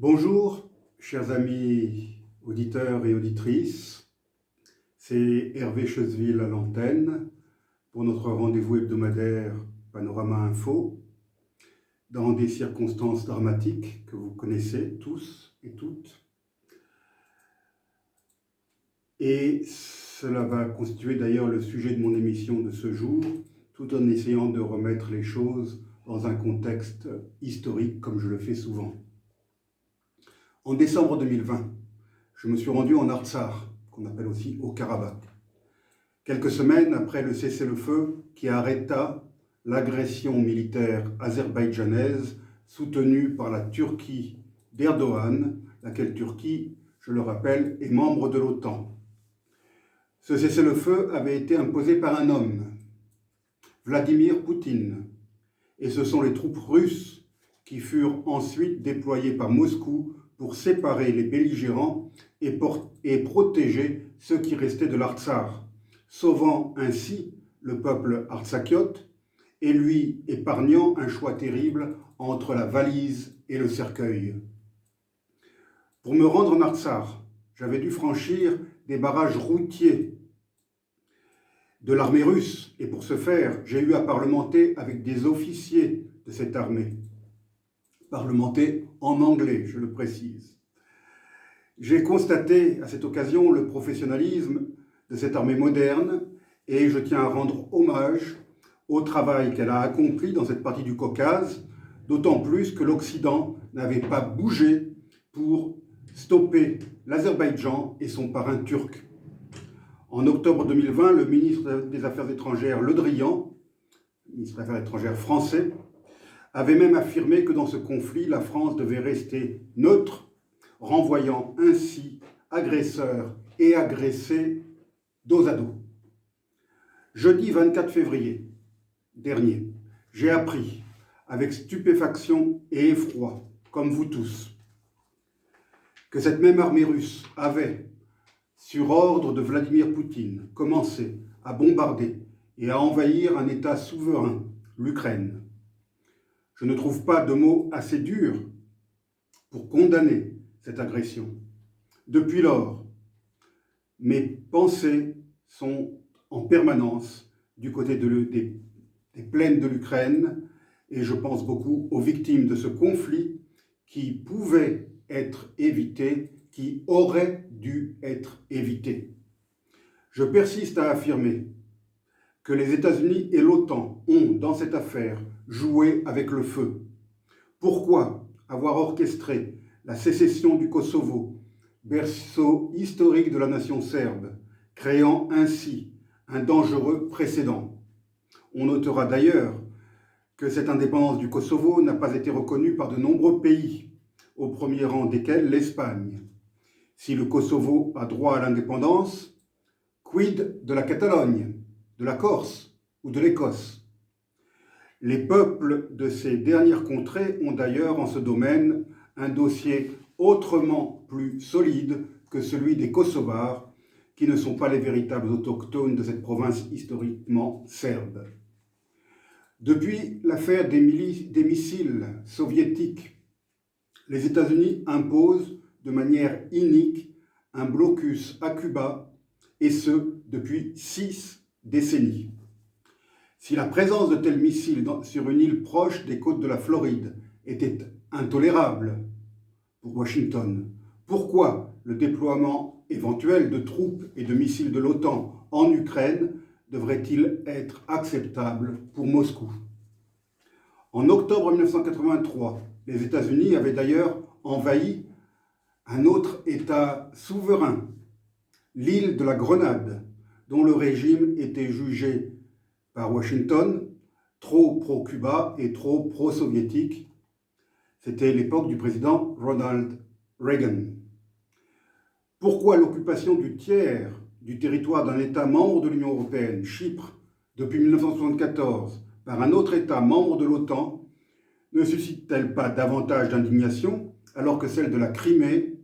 Bonjour, chers amis auditeurs et auditrices. C'est Hervé Chezeville à l'antenne pour notre rendez-vous hebdomadaire Panorama Info, dans des circonstances dramatiques que vous connaissez tous et toutes. Et cela va constituer d'ailleurs le sujet de mon émission de ce jour, tout en essayant de remettre les choses dans un contexte historique, comme je le fais souvent. En décembre 2020, je me suis rendu en Artsakh, qu'on appelle aussi Haut-Karabakh, quelques semaines après le cessez-le-feu qui arrêta l'agression militaire azerbaïdjanaise soutenue par la Turquie d'Erdogan, laquelle Turquie, je le rappelle, est membre de l'OTAN. Ce cessez-le-feu avait été imposé par un homme, Vladimir Poutine, et ce sont les troupes russes qui furent ensuite déployées par Moscou pour séparer les belligérants et protéger ceux qui restaient de l'Artsakh, sauvant ainsi le peuple artsakiote et lui épargnant un choix terrible entre la valise et le cercueil. Pour me rendre en Artsakh, j'avais dû franchir des barrages routiers de l'armée russe, et pour ce faire, j'ai eu à parlementer avec des officiers de cette armée. Parlementer en anglais, je le précise. J'ai constaté à cette occasion le professionnalisme de cette armée moderne et je tiens à rendre hommage au travail qu'elle a accompli dans cette partie du Caucase, d'autant plus que l'Occident n'avait pas bougé pour stopper l'Azerbaïdjan et son parrain turc. En octobre 2020, le ministre des Affaires étrangères, Le Drian, ministre des Affaires étrangères français, avait même affirmé que dans ce conflit, la France devait rester neutre, renvoyant ainsi agresseurs et agressés dos à dos. Jeudi 24 février dernier, j'ai appris, avec stupéfaction et effroi, comme vous tous, que cette même armée russe avait, sur ordre de Vladimir Poutine, commencé à bombarder et à envahir un État souverain, l'Ukraine. Je ne trouve pas de mots assez durs pour condamner cette agression. Depuis lors, mes pensées sont en permanence du côté des plaines de l'Ukraine et je pense beaucoup aux victimes de ce conflit qui pouvaient être évitées, qui auraient dû être évitées. Je persiste à affirmer que les États-Unis et l'OTAN ont, dans cette affaire, joué avec le feu. Pourquoi avoir orchestré la sécession du Kosovo, berceau historique de la nation serbe, créant ainsi un dangereux précédent? On notera d'ailleurs que cette indépendance du Kosovo n'a pas été reconnue par de nombreux pays, au premier rang desquels l'Espagne. Si le Kosovo a droit à l'indépendance, quid de la Catalogne, de la Corse ou de l'Écosse? Les peuples de ces dernières contrées ont d'ailleurs en ce domaine un dossier autrement plus solide que celui des Kosovars, qui ne sont pas les véritables autochtones de cette province historiquement serbe. Depuis l'affaire des missiles soviétiques, les États-Unis imposent de manière inique un blocus à Cuba, et ce depuis 6 décennies. Si la présence de tels missiles sur une île proche des côtes de la Floride était intolérable pour Washington, pourquoi le déploiement éventuel de troupes et de missiles de l'OTAN en Ukraine devrait-il être acceptable pour Moscou? En octobre 1983, les États-Unis avaient d'ailleurs envahi un autre État souverain, l'île de la Grenade, dont le régime était jugé par Washington trop pro-Cuba et trop pro-soviétique. C'était l'époque du président Ronald Reagan. Pourquoi l'occupation du tiers du territoire d'un État membre de l'Union européenne, Chypre, depuis 1974, par un autre État membre de l'OTAN, ne suscite-t-elle pas davantage d'indignation alors que celle de la Crimée,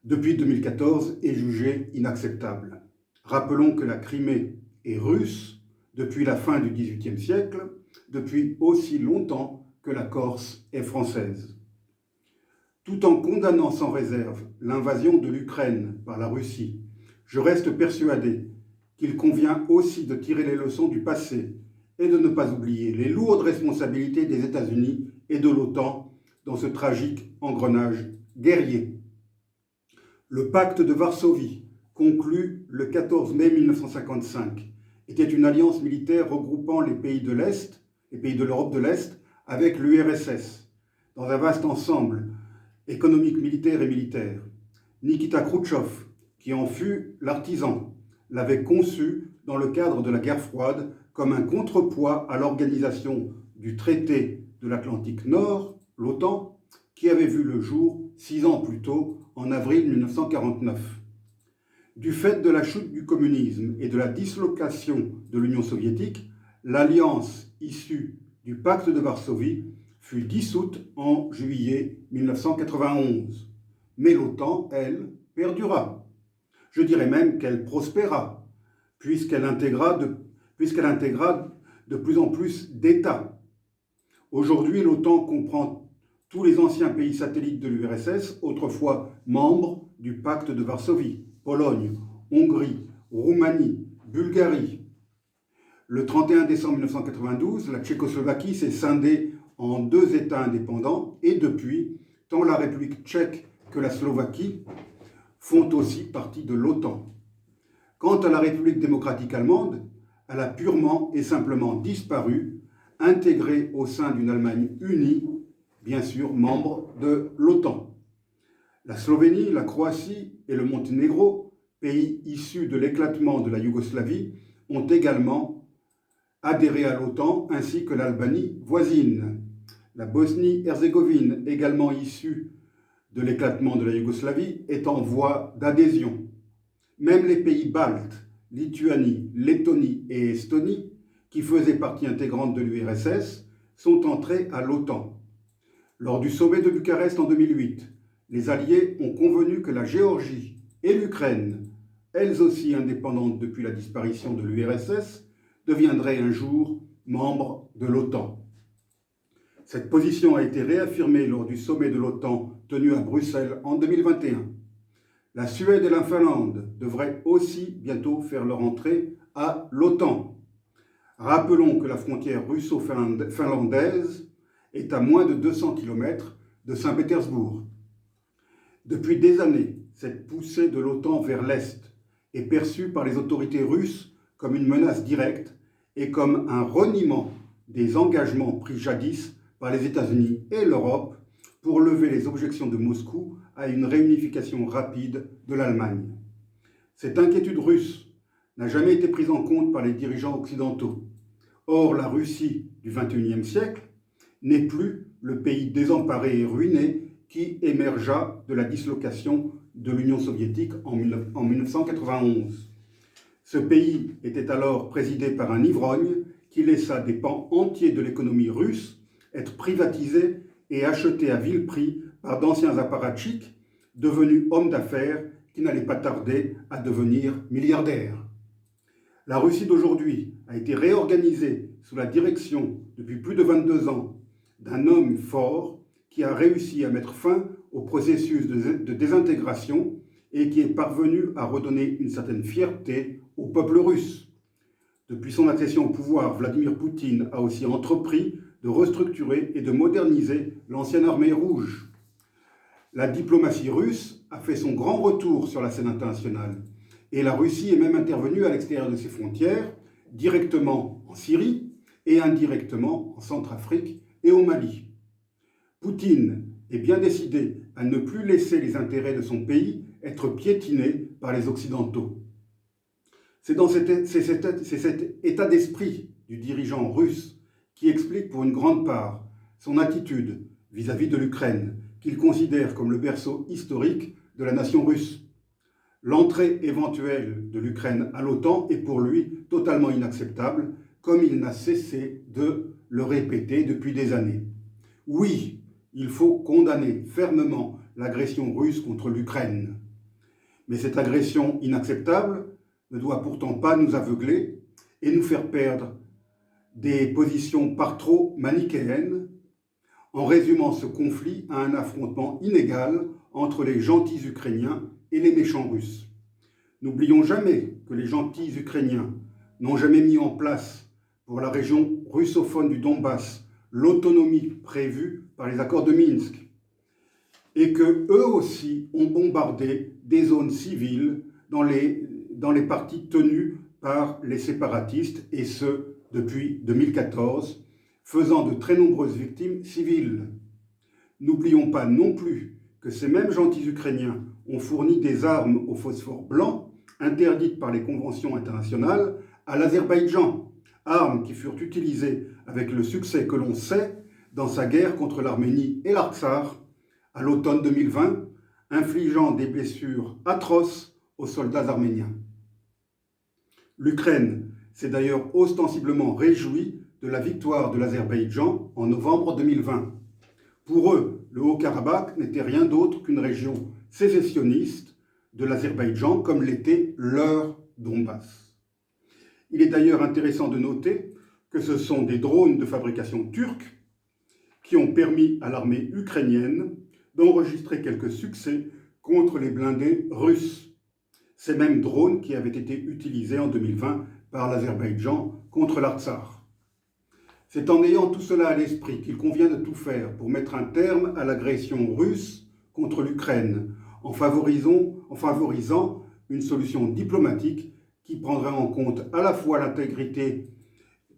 depuis 2014, est jugée inacceptable? Rappelons que la Crimée est russe depuis la fin du XVIIIe siècle, depuis aussi longtemps que la Corse est française. Tout en condamnant sans réserve l'invasion de l'Ukraine par la Russie, je reste persuadé qu'il convient aussi de tirer les leçons du passé et de ne pas oublier les lourdes responsabilités des États-Unis et de l'OTAN dans ce tragique engrenage guerrier. Le pacte de Varsovie, conclu le 14 mai 1955, était une alliance militaire regroupant les pays de l'Est, les pays de l'Europe de l'Est, avec l'URSS, dans un vaste ensemble économique, militaire et militaire. Nikita Khrouchtchev, qui en fut l'artisan, l'avait conçu dans le cadre de la guerre froide comme un contrepoids à l'organisation du traité de l'Atlantique Nord, l'OTAN, qui avait vu le jour 6 ans plus tôt, en avril 1949. Du fait de la chute du communisme et de la dislocation de l'Union soviétique, l'alliance issue du pacte de Varsovie fut dissoute en juillet 1991. Mais l'OTAN, elle, perdura. Je dirais même qu'elle prospéra, puisqu'elle intégra de plus en plus d'États. Aujourd'hui, l'OTAN comprend tous les anciens pays satellites de l'URSS, autrefois membres du pacte de Varsovie: Pologne, Hongrie, Roumanie, Bulgarie. Le 31 décembre 1992, la Tchécoslovaquie s'est scindée en 2 États indépendants et depuis, tant la République tchèque que la Slovaquie font aussi partie de l'OTAN. Quant à la République démocratique allemande, elle a purement et simplement disparu, intégrée au sein d'une Allemagne unie, bien sûr membre de l'OTAN. La Slovénie, la Croatie et le Monténégro, pays issus de l'éclatement de la Yougoslavie, ont également adhéré à l'OTAN, ainsi que l'Albanie voisine. La Bosnie-Herzégovine, également issue de l'éclatement de la Yougoslavie, est en voie d'adhésion. Même les pays baltes, Lituanie, Lettonie et Estonie, qui faisaient partie intégrante de l'URSS, sont entrés à l'OTAN. Lors du sommet de Bucarest en 2008, les Alliés ont convenu que la Géorgie et l'Ukraine, elles aussi indépendantes depuis la disparition de l'URSS, deviendraient un jour membres de l'OTAN. Cette position a été réaffirmée lors du sommet de l'OTAN tenu à Bruxelles en 2021. La Suède et la Finlande devraient aussi bientôt faire leur entrée à l'OTAN. Rappelons que la frontière russo-finlandaise est à moins de 200 km de Saint-Pétersbourg. Depuis des années, cette poussée de l'OTAN vers l'Est est perçue par les autorités russes comme une menace directe et comme un reniement des engagements pris jadis par les États-Unis et l'Europe pour lever les objections de Moscou à une réunification rapide de l'Allemagne. Cette inquiétude russe n'a jamais été prise en compte par les dirigeants occidentaux. Or, la Russie du XXIe siècle n'est plus le pays désemparé et ruiné qui émergea de la dislocation de l'Union soviétique en 1991. Ce pays était alors présidé par un ivrogne qui laissa des pans entiers de l'économie russe être privatisés et achetés à vil prix par d'anciens apparatchiks devenus hommes d'affaires qui n'allaient pas tarder à devenir milliardaires. La Russie d'aujourd'hui a été réorganisée sous la direction, depuis plus de 22 ans, d'un homme fort qui a réussi à mettre fin au processus de désintégration et qui est parvenu à redonner une certaine fierté au peuple russe. Depuis son accession au pouvoir, Vladimir Poutine a aussi entrepris de restructurer et de moderniser l'ancienne armée rouge. La diplomatie russe a fait son grand retour sur la scène internationale et la Russie est même intervenue à l'extérieur de ses frontières, directement en Syrie et indirectement en Centrafrique et au Mali. Poutine est bien décidé à ne plus laisser les intérêts de son pays être piétinés par les Occidentaux. C'est cet état d'esprit du dirigeant russe qui explique pour une grande part son attitude vis-à-vis de l'Ukraine, qu'il considère comme le berceau historique de la nation russe. L'entrée éventuelle de l'Ukraine à l'OTAN est pour lui totalement inacceptable, comme il n'a cessé de le répéter depuis des années. Oui, il faut condamner fermement l'agression russe contre l'Ukraine. Mais cette agression inacceptable ne doit pourtant pas nous aveugler et nous faire perdre des positions par trop manichéennes en résumant ce conflit à un affrontement inégal entre les gentils Ukrainiens et les méchants Russes. N'oublions jamais que les gentils Ukrainiens n'ont jamais mis en place pour la région russophone du Donbass l'autonomie prévue par les accords de Minsk et que eux aussi ont bombardé des zones civiles dans les parties tenues par les séparatistes, et ce depuis 2014, faisant de très nombreuses victimes civiles. N'oublions pas non plus que ces mêmes gentils Ukrainiens ont fourni des armes au phosphore blanc, interdites par les conventions internationales, à l'Azerbaïdjan, armes qui furent utilisées avec le succès que l'on sait dans sa guerre contre l'Arménie et l'Artsakh à l'automne 2020, infligeant des blessures atroces aux soldats arméniens. L'Ukraine s'est d'ailleurs ostensiblement réjouie de la victoire de l'Azerbaïdjan en novembre 2020. Pour eux, le Haut-Karabakh n'était rien d'autre qu'une région sécessionniste de l'Azerbaïdjan, comme l'était leur Donbass. Il est d'ailleurs intéressant de noter que ce sont des drones de fabrication turque qui ont permis à l'armée ukrainienne d'enregistrer quelques succès contre les blindés russes. Ces mêmes drones qui avaient été utilisés en 2020 par l'Azerbaïdjan contre l'Artsakh. C'est en ayant tout cela à l'esprit qu'il convient de tout faire pour mettre un terme à l'agression russe contre l'Ukraine, en favorisant une solution diplomatique qui prendrait en compte à la fois l'intégrité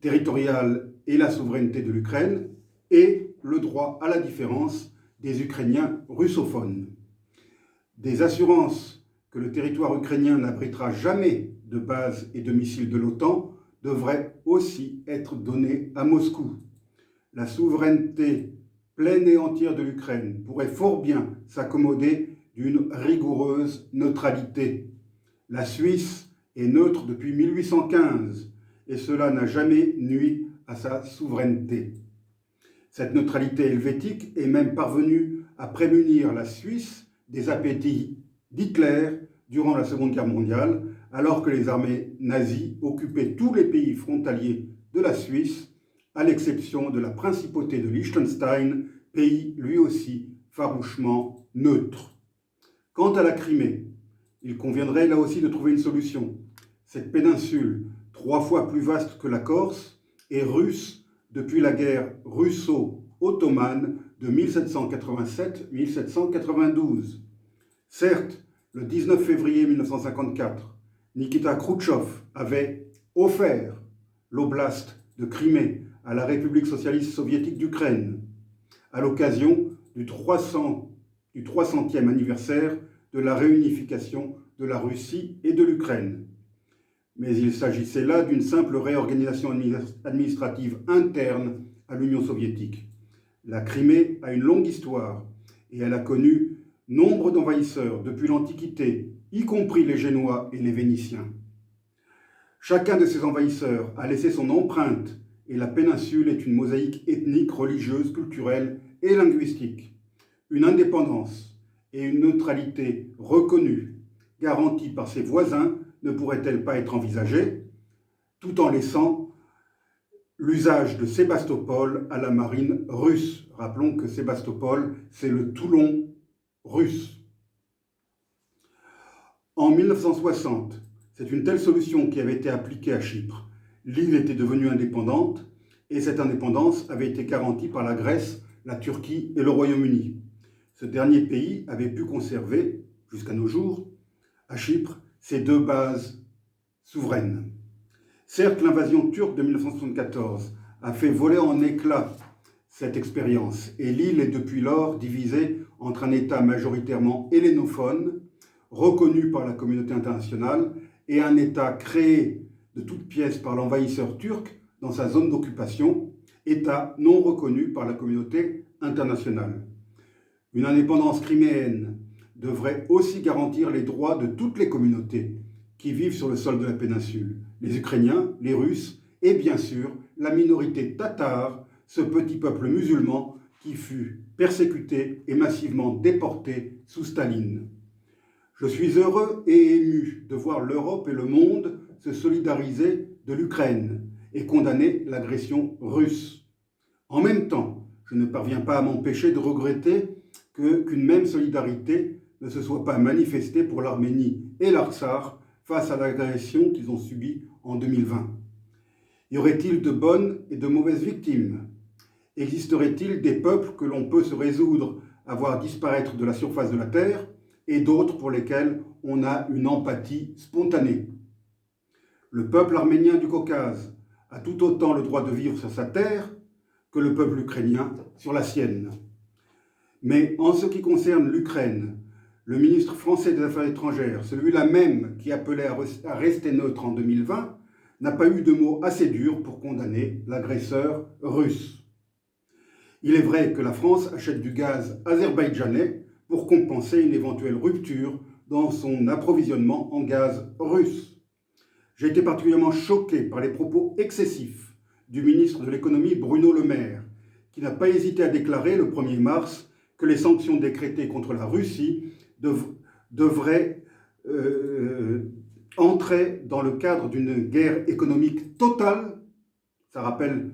territoriale et la souveraineté de l'Ukraine et le droit à la différence des Ukrainiens russophones. Des assurances que le territoire ukrainien n'abritera jamais de bases et de missiles de l'OTAN devraient aussi être données à Moscou. La souveraineté pleine et entière de l'Ukraine pourrait fort bien s'accommoder d'une rigoureuse neutralité. La Suisse est neutre depuis 1815 et cela n'a jamais nui à sa souveraineté. Cette neutralité helvétique est même parvenue à prémunir la Suisse des appétits d'Hitler durant la Seconde Guerre mondiale, alors que les armées nazies occupaient tous les pays frontaliers de la Suisse, à l'exception de la principauté de Liechtenstein, pays lui aussi farouchement neutre. Quant à la Crimée, il conviendrait là aussi de trouver une solution. Cette péninsule, 3 fois plus vaste que la Corse, est russe depuis la guerre russo-ottomane de 1787-1792. Certes, le 19 février 1954, Nikita Khrouchtchev avait offert l'oblast de Crimée à la République socialiste soviétique d'Ukraine à l'occasion du 300e anniversaire de la réunification de la Russie et de l'Ukraine. Mais il s'agissait là d'une simple réorganisation administrative interne à l'Union soviétique. La Crimée a une longue histoire et elle a connu nombre d'envahisseurs depuis l'Antiquité, y compris les Génois et les Vénitiens. Chacun de ces envahisseurs a laissé son empreinte et la péninsule est une mosaïque ethnique, religieuse, culturelle et linguistique. Une indépendance et une neutralité reconnues, garanties par ses voisins, ne pourrait-elle pas être envisagée, tout en laissant l'usage de Sébastopol à la marine russe. Rappelons que Sébastopol, c'est le Toulon russe. En 1960, c'est une telle solution qui avait été appliquée à Chypre. L'île était devenue indépendante et cette indépendance avait été garantie par la Grèce, la Turquie et le Royaume-Uni. Ce dernier pays avait pu conserver, jusqu'à nos jours, à Chypre, ses 2 bases souveraines. Certes, l'invasion turque de 1974 a fait voler en éclats cette expérience et l'île est depuis lors divisée entre un État majoritairement hellénophone, reconnu par la communauté internationale, et un État créé de toutes pièces par l'envahisseur turc dans sa zone d'occupation, État non reconnu par la communauté internationale. Une indépendance criméenne devrait aussi garantir les droits de toutes les communautés qui vivent sur le sol de la péninsule, les Ukrainiens, les Russes et bien sûr la minorité tatare, ce petit peuple musulman qui fut persécuté et massivement déporté sous Staline. Je suis heureux et ému de voir l'Europe et le monde se solidariser de l'Ukraine et condamner l'agression russe. En même temps, je ne parviens pas à m'empêcher de regretter qu'une même solidarité ne se soit pas manifestée pour l'Arménie et l'Artsakh face à l'agression qu'ils ont subie en 2020. Y aurait-il de bonnes et de mauvaises victimes? Existerait-il des peuples que l'on peut se résoudre à voir disparaître de la surface de la Terre et d'autres pour lesquels on a une empathie spontanée? Le peuple arménien du Caucase a tout autant le droit de vivre sur sa terre que le peuple ukrainien sur la sienne. Mais en ce qui concerne l'Ukraine, le ministre français des Affaires étrangères, celui-là même qui appelait à rester neutre en 2020, n'a pas eu de mots assez durs pour condamner l'agresseur russe. Il est vrai que la France achète du gaz azerbaïdjanais pour compenser une éventuelle rupture dans son approvisionnement en gaz russe. J'ai été particulièrement choqué par les propos excessifs du ministre de l'économie Bruno Le Maire, qui n'a pas hésité à déclarer le 1er mars que les sanctions décrétées contre la Russie devraient entrer dans le cadre d'une guerre économique totale. Ça rappelle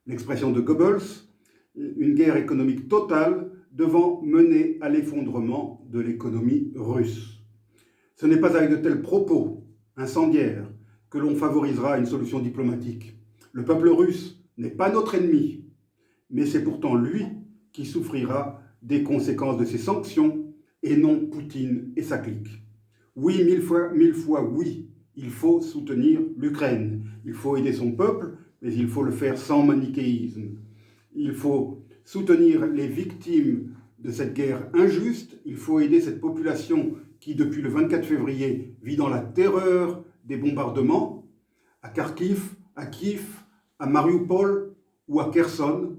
l'expression de Goebbels, une guerre économique totale devant mener à l'effondrement de l'économie russe. Ce n'est pas avec de tels propos incendiaires que l'on favorisera une solution diplomatique. Le peuple russe n'est pas notre ennemi, mais c'est pourtant lui qui souffrira des conséquences de ces sanctions et non Poutine et sa clique. Oui, mille fois oui, il faut soutenir l'Ukraine. Il faut aider son peuple, mais il faut le faire sans manichéisme. Il faut soutenir les victimes de cette guerre injuste. Il faut aider cette population qui, depuis le 24 février, vit dans la terreur des bombardements, à Kharkiv, à Kiev, à Mariupol ou à Kherson,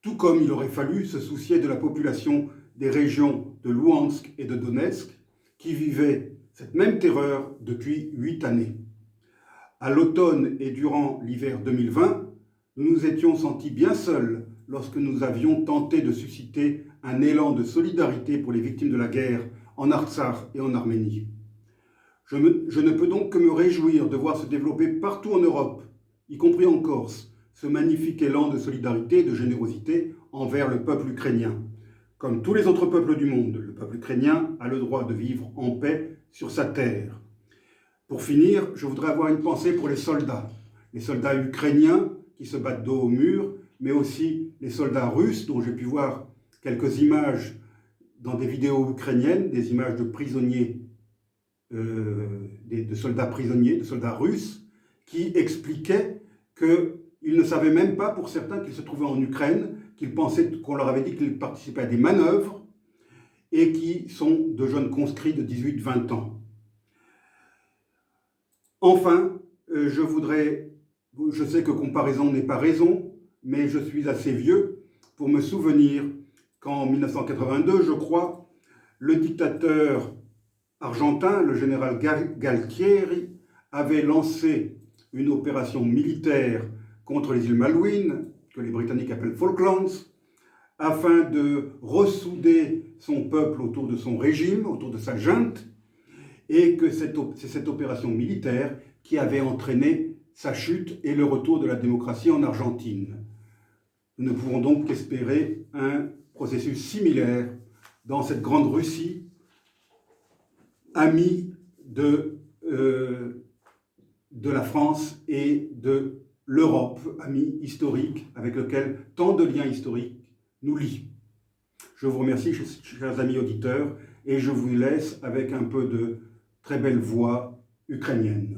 tout comme il aurait fallu se soucier de la population des régions de Louhansk et de Donetsk, qui vivaient cette même terreur depuis 8 années. À l'automne et durant l'hiver 2020, nous nous étions sentis bien seuls lorsque nous avions tenté de susciter un élan de solidarité pour les victimes de la guerre en Artsakh et en Arménie. Je ne peux donc que me réjouir de voir se développer partout en Europe, y compris en Corse, ce magnifique élan de solidarité et de générosité envers le peuple ukrainien. Comme tous les autres peuples du monde, le peuple ukrainien a le droit de vivre en paix sur sa terre. Pour finir, je voudrais avoir une pensée pour les soldats ukrainiens qui se battent dos au mur, mais aussi les soldats russes dont j'ai pu voir quelques images dans des vidéos ukrainiennes, des images de prisonniers, de soldats prisonniers, de soldats russes, qui expliquaient qu'ils ne savaient même pas, pour certains, qu'ils se trouvaient en Ukraine, qu'ils pensaient qu'on leur avait dit qu'ils participaient à des manœuvres, et qui sont de jeunes conscrits de 18-20 ans. Enfin, je sais que comparaison n'est pas raison, mais je suis assez vieux pour me souvenir qu'en 1982, je crois, le dictateur argentin, le général Galtieri, avait lancé une opération militaire contre les îles Malouines, que les Britanniques appellent Falklands, afin de ressouder son peuple autour de son régime, autour de sa junte, et que c'est cette opération militaire qui avait entraîné sa chute et le retour de la démocratie en Argentine. Nous ne pouvons donc qu'espérer un processus similaire dans cette grande Russie, amie de la France et de l'Europe, amie historique avec lequel tant de liens historiques nous lient. Je vous remercie, chers amis auditeurs, et je vous laisse avec un peu de très belle voix ukrainienne.